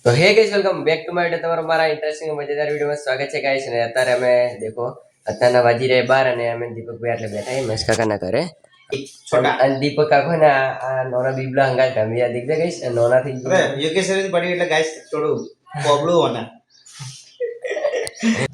तो hey guys welcome back to my video તમારો મારા ઇન્ટરેસ્ટિંગ મજેદાર વિડિયોમાં સ્વાગત છે ગાइस ને અત્યારે અમે દેખો અત્યારના વાજી રહે 12 અને અમે દીપકભાઈ એટલે બેઠા હી મસ્કા કાના કરે छोटा અને દીપક કાકો ને આ નોના બીબલા હંગા કમિયા દીક દે ગાइस નોના થી અરે યોગેશ્વરી પડી એટલે ગાઈસ થોડું પોબળું હોના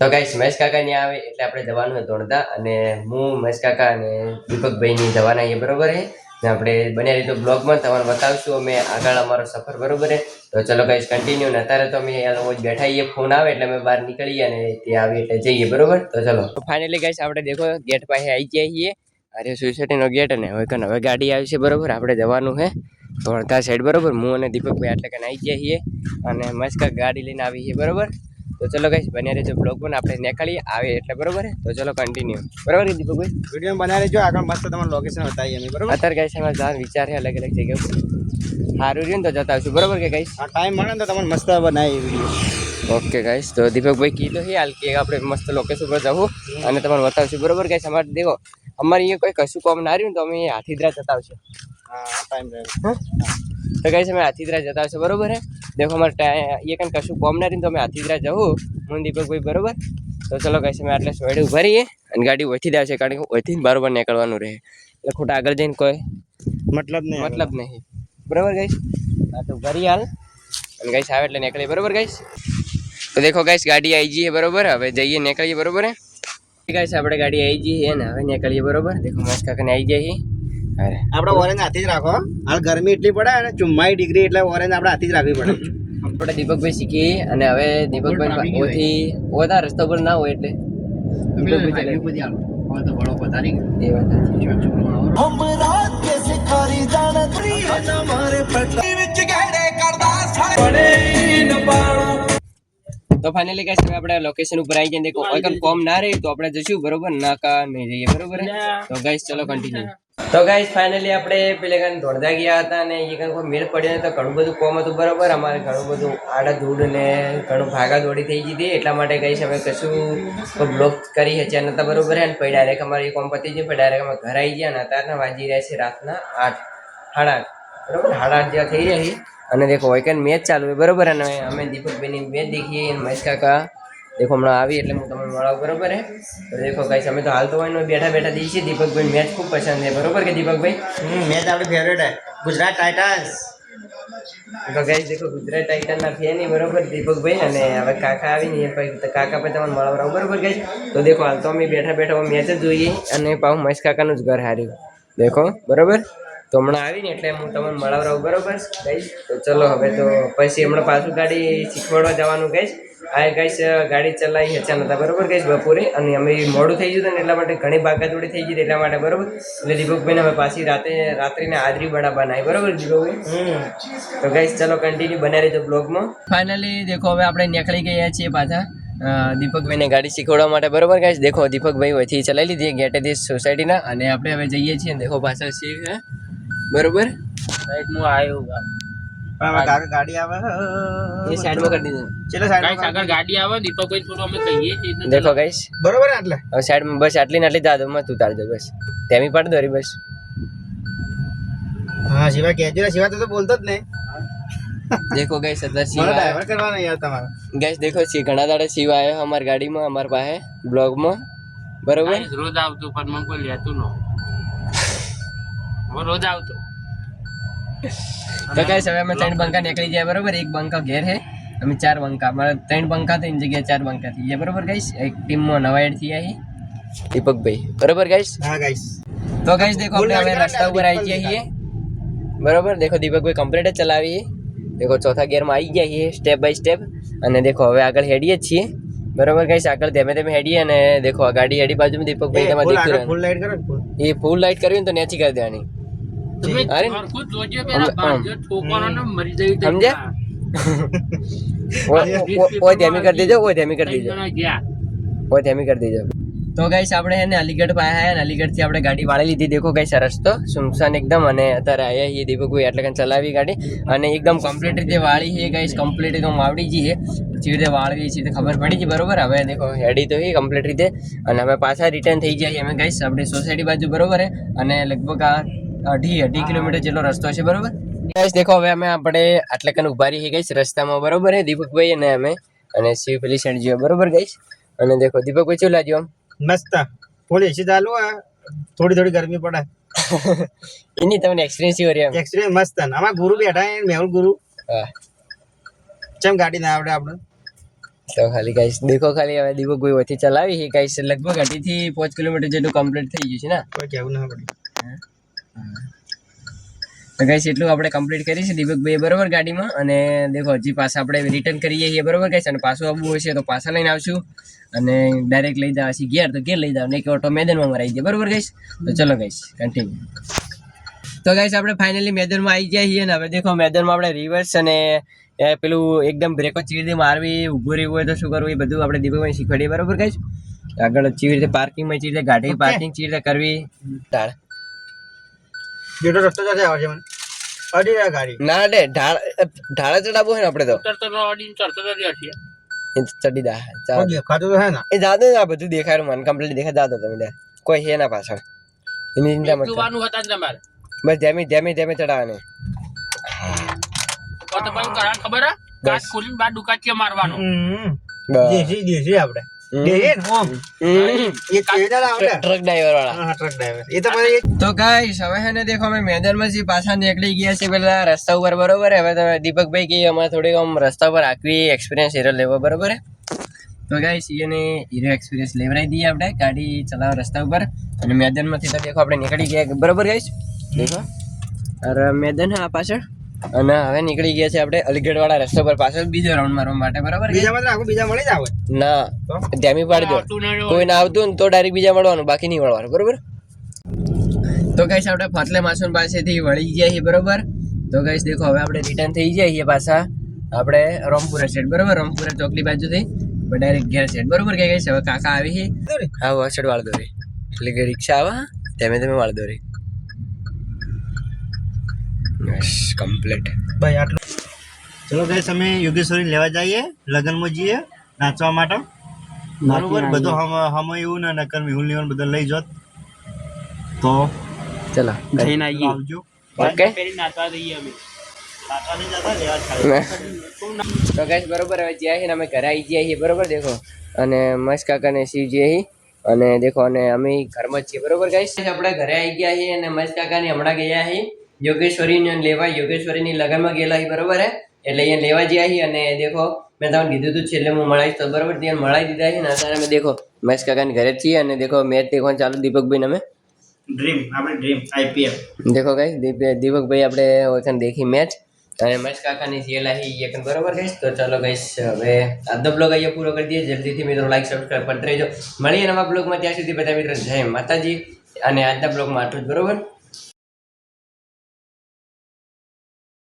તો ગાइस મહેશ કાકા ની આવે એટલે આપણે જવાનું છે દોડતા અને હું મહેશ કાકા અને દીપકભાઈ ની જવાના છે બરોબર છે ને આપણે બન્યા રીતે બ્લોગ માં તમને બતાવશું અમે આગળ અમારો સફર બરોબર છે તો ચલો ગાइस કન્ટિન્યુ ને અત્યારે તો અમે રોજ બેઠા છીએ ફોન આવે એટલે અમે બહાર નીકળીએ અને ત્યાં આવી એટલે જઈએ બરોબર તો ચલો ફાઇનલી ગાइस આપણે દેખો ગેટ પાસે આવી ગયા છીએ અરે સોસાયટી નો ગેટ અને હવે ગાડી આવી છે બરોબર આપણે જવાનું છે ધોળકા સાઈડ બરોબર હું અને દીપકભાઈ એટલે કે આવી ગયા છીએ અને મસ્ત ગાડી લઈને આવી છે બરોબર तो चलो गाइस बने रहो ब्लॉग में આપણે નીકળી આવે એટલે બરોબર તો ચલો કન્ટિન્યુ બરોબર દીપકભાઈ વિડિયો બના લેજો આગળ મસ્ત તમારું લોકેશન બતાવીએ અમે બરોબર અત્યારે ગાइस અમાર જાન વિચાર છે અલગ અલગ જગ્યા પર સારું રહ્યું તો જતા આવશું બરોબર કે ગાइस આ ટાઈમ મળે તો તમને મસ્ત બનાવી વિડિયો ઓકે ગાइस તો દીપકભાઈ કીધું છે હાલ કે આપણે મસ્ત લોકેશન પર જવું અને તમને બતાવશું બરોબર ગાइस અમાર દેખો અમાર અહીંયા કોઈ કશું કામ ના રહ્યું તો અમે હાથીદરા જતા આવશું હા ટાઈમ રહે तो गाइस हमें हाथीदरा जाता है बरोबर है देखो हमारे ये कन कशु कॉम ना रही तो हमें हाथीदरा जाऊँ मुन दीपक भाई बरोबर तो चलो गाइस हमें आटले सोडे उभा रहीए અને ગાડી ઓથી જ આવશે કારણ કે ઓથી બરોબર નીકળવાનું રહે એટલે ખોટા આગળ જઈને કોઈ મતલબ નહીં બરોબર ગાइस આ તો ભરી હાલ અને ગાइस આવે એટલે નીકળીએ બરોબર ગાइस તો देखो गाइस ગાડી આવી ગઈ છે બરોબર હવે જઈએ નીકળીએ બરોબર હે गाइस આપણે ગાડી આવી ગઈ છે ને હવે નીકળીએ બરોબર देखो મસ્ત કાકાને આવી જાય અરે આપણે ઓરેન્જ હાથી જ રાખો હાલ ગરમી એટલી પડે અને 44 ડિગ્રી એટલે ઓરેન્જ આપણે હાથી જ રાખવી પડે આપણે દીપકભાઈ શીખી અને હવે દીપકભાઈ ઓથી ઓધા રસ્તા પર ના હોય એટલે દીપકભાઈ તો બળો પતારી એ વાત છે હમ રાત કે સિખારી જાનત્રી હમારે પટલી વિચ ગડે કરદા સાડે ન પાણો તો ફાઇનલી ગાइस હવે આપણે લોકેશન ઉપર આવી જઈએ દેખો કોઈ કોમ ના રહી તો આપણે જઈશું બરોબર ના કા નહીં જઈએ બરોબર તો ગાइस ચલો કન્ટિન્યુ તો ગાइस ફાઇનલી આપણે પેલે કાન દોડતા ગયા હતા અને એ કાન કોઈ મેળ પડ્યો તો ઘણું બધું કોમ હતું બરોબર અમારે ઘણું બધું આડા ધૂળ ને ઘણું ભાગા દોડી થઈ ગઈ હતી એટલા માટે ગાइस અમે કશું તો બ્લોક કરી છે નતા બરોબર હે ને પછી ડાયરેક્ટ અમારી કોમ પતી ગઈ પછી ડાયરેક્ટ અમે ઘર આવી ગયા ને અત્યારના વાજી રહ્યા છે રાતના 8:30 બરોબર 8:30 જેવા થઈ રહ્યા છે અને देखो વૈકન મેચ ચાલુ છે બરોબર અને અમે દીપકભાઈની મેચ દેખીએ અને મહેશ કાકા देखो હમણાં આવી એટલે હું તમને મળાવ બરોબર હે તો देखो गाइस અમે તો હાલ તો હોય બેઠા બેઠા દઈએ દીપકભાઈ મેચ ખૂબ પસંદ છે બરોબર કે દીપકભાઈ મેચ આપણી ફેવરેટ હે ગુજરાત ટાઇટન્સ તો गाइस देखो ગુજરાત ટાઇટન ના ફેન ની બરોબર દીપકભાઈ અને હવે કાકા આવી ને પછી કાકા પછી તમને મળાવ બરોબર गाइस તો देखो હાલ તો અમે બેઠા બેઠા મેચ જ જોઈએ અને પાછું મહેશ કાકાનું જ ઘર હાર્યું देखो બરોબર તો હમણાં આવીને એટલે હું તમને મળાવ બરોબર ગાइस તો ચલો હવે તો પછી હમણાં પાછું ગાડી શીખવાડવા જવાનું ગાइस આ ગાइस ગાડી ચલાવી છે નતા બરોબર ગાइस બપોરે અને અમે મોડું થઈ ગયું ને એટલા માટે ઘણી ભાગાદોડી થઈ ગઈ એટલા માટે બરોબર એટલે દીપકભાઈને અમે પાછી રાત્રિને હાજરી બનાવી બરોબર દીપકભાઈ તો ગાइस ચલો કન્ટિન્યુ બને રહેજો બ્લોગમાં ફાઇનલી देखो હવે આપણે નીકળી ગયા છીએ પાછા દીપકભાઈને ગાડી શીખવાડવા માટે બરોબર ગાइस देखो દીપકભાઈ વહીથી ચલાવી લીધી ગેટેથી સોસાયટીના અને આપણે હવે જઈએ છીએ देखो પાછા શીખ બરોબર રાઈટ હું આવ્યો કાકા ગાડી આવે ये साइड में कर दीजिए ચલો સાઈડ गाइस अगर गाड़ी आवे दीपकભાઈ થોડો અમે કહીએ છીએ देखो गाइस બરોબર ને એટલે હવે સાઈડ માં બસ આટલી ને આટલી દાદો મત ઉતારજો બસ તેમી પાડ દો રી બસ હા શિવા કહેજો ને શિવા તો બોલતો જ નહીં देखो गाइस અત્યારે મને શિવ ડ્રાઈવર કરવાનો યાર તમારો गाइस देखो શિવ ઘણા દાડે શિવ આવ્યો અમારી ગાડીમાં અમાર પાસે બ્લોગમાં બરોબર ગાઈસ રોજ આવતો પણ મને કોઈ લેતું ન वो रोज આવતો तो गाइस હવે અમે ત્રણ બંકા નીકળી ગયા બરોબર એક બંકા ઘેર હે અમે ચાર બંકા અમારા ત્રણ બંકા તો એની જગ્યાએ ચાર બંકા થઈ ગયા બરોબર ગાइस એક ટીમમાં નવા એડ થયા હે દીપકભાઈ બરોબર गाइस હા ગાઈસ तो गाइस देखो આપણે હવે રસ્તા ઉપર આવી ગયા છીએ બરોબર देखो દીપકભાઈ કમ્પ્લીટ જ ચલાવી देखो ચોથા ગિયર માં આવી ગયા છીએ સ્ટેપ બાય સ્ટેપ અને देखो હવે આગળ હેડીએ છીએ બરોબર गाइस આગળ ધીમે ધીમે હેડીએ અને देखो આ ગાડી હેડી બાજુમાં દીપકભાઈ તમારે દેખતું રહે ફૂલ લાઈટ કરો એ ફૂલ લાઈટ કરવી ને તો નેચી કરી દેવાની તમે અરે ખુદ જોજો પેલા બાજુ ઠોકવાનો મરી જઈ સમજ્યા ઓય ધીમી કરી દેજો ઓય ધીમી કરી દેજો ગયા ઓય ધીમી કરી દેજો તો ગાइस આપણે હે ને અલીગઢ પાસે આયા ને અલીગઢ થી આપણે ગાડી વાળી લીધી देखो गाइस રસ્તો સુમસાન એકદમ અને અત્યારે આયા છીએ દીપકભાઈ એટલે કે ચલાવી ગાડી અને એકદમ કમ્પ્લીટ રીતે વાળી છે ગાइस કમ્પ્લીટ એકદમ આવડી ગઈ છે જે રીતે વાળવી છે તે ખબર પડી ગઈ બરોબર હવે देखो હેડી તો હી કમ્પ્લીટ રીતે અને અમે પાછા રિટર્ન થઈ જાય અમે गाइस આપણે સોસાયટી બાજુ બરોબર હે અને લગભગ આ 2.5 કિલોમીટર જેટલો રસ્તો છે બરોબર ગાઈસ દેખો હવે અમે આપણે આટલે કન ઉભા રહી ગાઈસ રસ્તામાં બરોબર હે દીપકભાઈ અને અમે અને શિવ પેલી સાઈડ જીઓ બરોબર ગાઈસ અને દેખો દીપકભાઈ ચેવું લાગ્યો આમ મસ્ત ફૂલ એસી ચાલુ થોડી થોડી ગરમી પડે એની તમને એક્સપિરિયન્સ કેવો રહ્યો એક્સપિરિયન્સ મસ્ત આમાં ગુરુ બેઠા હે મેહુલ ગુરુ હા ચમ ગાડી ના આવડે આપણે તો ખાલી ગાઈસ દેખો ખાલી હવે દીપકભાઈ વથી ચલાવી હે ગાઈસ લગભગ 8 થી 5 કિલોમીટર જેટલું કમ્પ્લીટ થઈ ગયું છે ને કોઈ કેવું ના પડે તો ગાઈસ એટલું આપણે કમ્પ્લીટ કરી છે દીપકભાઈ બરોબર ગાડીમાં અને દેખો હજી પાછા આપણે રિટર્ન કરીએ છીએ બરોબર ગાઈસ અને પાછું આવવું હશે તો પાછા લઈને આવશું અને ડાયરેક્ટ લઈ જાવ છીએ ઘેર તો ઘેર લઈ જાવ ને કે ઓટો મેદાનમાં મરાઈ જાય બરોબર ગાઈસ તો ચલો ગાઈસ કન્ટિન્યુ તો ગાઈસ આપણે ફાઇનલી મેદાનમાં આવી ગયા છીએ ને હવે દેખો મેદાનમાં આપણે રિવર્સ અને પેલું એકદમ બ્રેકો ચીવી રીતે મારવી ઊભું રહેવું હોય તો શું કરવું એ બધું આપણે દીપકભાઈ શીખવાડીએ બરોબર ગાઈસ આગળ ચીવી રીતે પાર્કિંગમાં ચીવી રીતે ગાડી પાર્કિંગ ચીવી રીતે કરવી ઢાળ જેટલો રસ્તો જશે આવશે મને અડી રહ્યા ગાડી ના ડે ઢાળા ચડાવવું હોય ને આપણે તો ચડતો તો અડીને ચડતો તો રહ્યા છીએ. એ તો ચડી દા ચાલ દેખાતું તો હે ને એ જાદો આ બધું દેખાયું મને કમ્પ્લીટ દેખા જાદો તમે લે કોઈ હે ના પાછળ એની ચિંતા મત કર જોવાનું હતા ને તમારે બસ ધીમે ધીમે ધીમે ચડાવવાનું તો તમે કરાર ખબર હે કાચ ખોલીને બાર દુકાચિયા મારવાનો બસ દેશી આપણે દેશી ને ઓમ એ કેડા આવડે ટ્રક ડ્રાઈવર વાળા હા ટ્રક ડ્રાઈવર એ તો પછી તો ગાઈસ હવે હે ને દેખો અમે મેદાનમાં થી પાછા નીકળી ગયા છે પેલા રસ્તા ઉપર બરોબર હવે તમે દીપકભાઈ કે અમારે થોડીક આમ રસ્તા પર આખવી એક્સપિરિયન્સ એરો લેવો બરોબર હે તો ગાઈસ એને હીરો એક્સપિરિયન્સ લેવરાઈ દઈએ આપણે ગાડી ચલાવ રસ્તા ઉપર અને મેદાનમાંથી તો દેખો આપણે નીકળી ગયા બરોબર ગાઈસ દેખો અરે મેદાન હા પાછળ અને હવે નીકળી ગયા છે આપણે અલીગઢ વાળા રસ્તા પર પાછળ બીજો રાઉન્ડ મારવા માટે બરાબર બીજા માં આખું બીજા મળી જાવ ના ધ્યામી પાડી દો કોઈ ના આવતું ને તો ડાયરેક્ટ બીજા મળવાનું બાકી નહીં મળવાનું બરોબર તો ગાઈસ આપણે ફાટલે માસુન પાસેથી વળી ગયા છીએ બરોબર તો ગાઈસ દેખો હવે આપણે રિટર્ન થઈ ગયા છીએ પાછા આપણે રામપુરા સાઈડ બરોબર રામપુરા ચોકડી બાજુથી ડાયરેક્ટ ઘેર સાઈડ બરોબર કે ગાઈસ હવે કાકા આવી છે હા વસડ વાળ દોરી એટલે કે રિક્ષા આવે ધીમે ધીમે વાળ દોરી બસ કમ્પ્લીટ ભાઈ આટલું ચલો ગાઈસ અમે યોગેશ્વરી લેવા જઈએ લગનમાં જઈએ નાચવા માટે બરોબર બધું હમ એવું ને નકર મેહુલ ને બધા લઈ જોત તો ચલો જઈને આવીએ આવજો ઓકે પેલી નાચવા દઈએ અમે નાચવા નહીં જતા લેવા ખાલી તો ગાઈસ બરોબર હવે જ્યાં છે ને અમે ઘરે આવી ગયા છીએ બરોબર દેખો અને મસ્ત કાકા ને શિવજી અહીં અને દેખો અને અમે ઘરમાં જ છીએ બરોબર ગાઈસ આપણે ઘરે આવી ગયા છીએ અને મસ્ત કાકાની હમણાં ગયા છીએ યોગેશ્વરીને લેવા યોગેશ્વરીની લગનમાં ગયેલા છીએ બરોબર હે એટલે અહીંયા લેવા ગયા છીએ અને દેખો મેં તમને કીધું હતું છેલ્લે હું મળાઈશ તો બરોબર ત્યાં મળાઈ દીધા છે ને અત્યારે અમે દેખો મહેશ કાકાની ઘરે જ છીએ અને દેખો મેચ દેખવાનું ચાલુ દીપકભાઈ અમે ડ્રીમ આપણે ડ્રીમ આઈપીએલ દેખો ગાઈસ દીપકભાઈ આપણે ઓછાને દેખી મેચ અને મહેશ કાકાની સીએલ આવી એકન બરોબર ગાઈસ તો ચાલો ગાઈસ હવે આજનો બ્લોગ અહીંયા પૂરો કરી દઈએ જલ્દીથી મિત્રો લાઈક સબસ્ક્રાઈબ કરતા રહેજો મળીએ નવા બ્લોગમાં ત્યાં સુધી બધા મિત્રો જય માતાજી અને આજના બ્લોગમાં આટલું જ બરોબર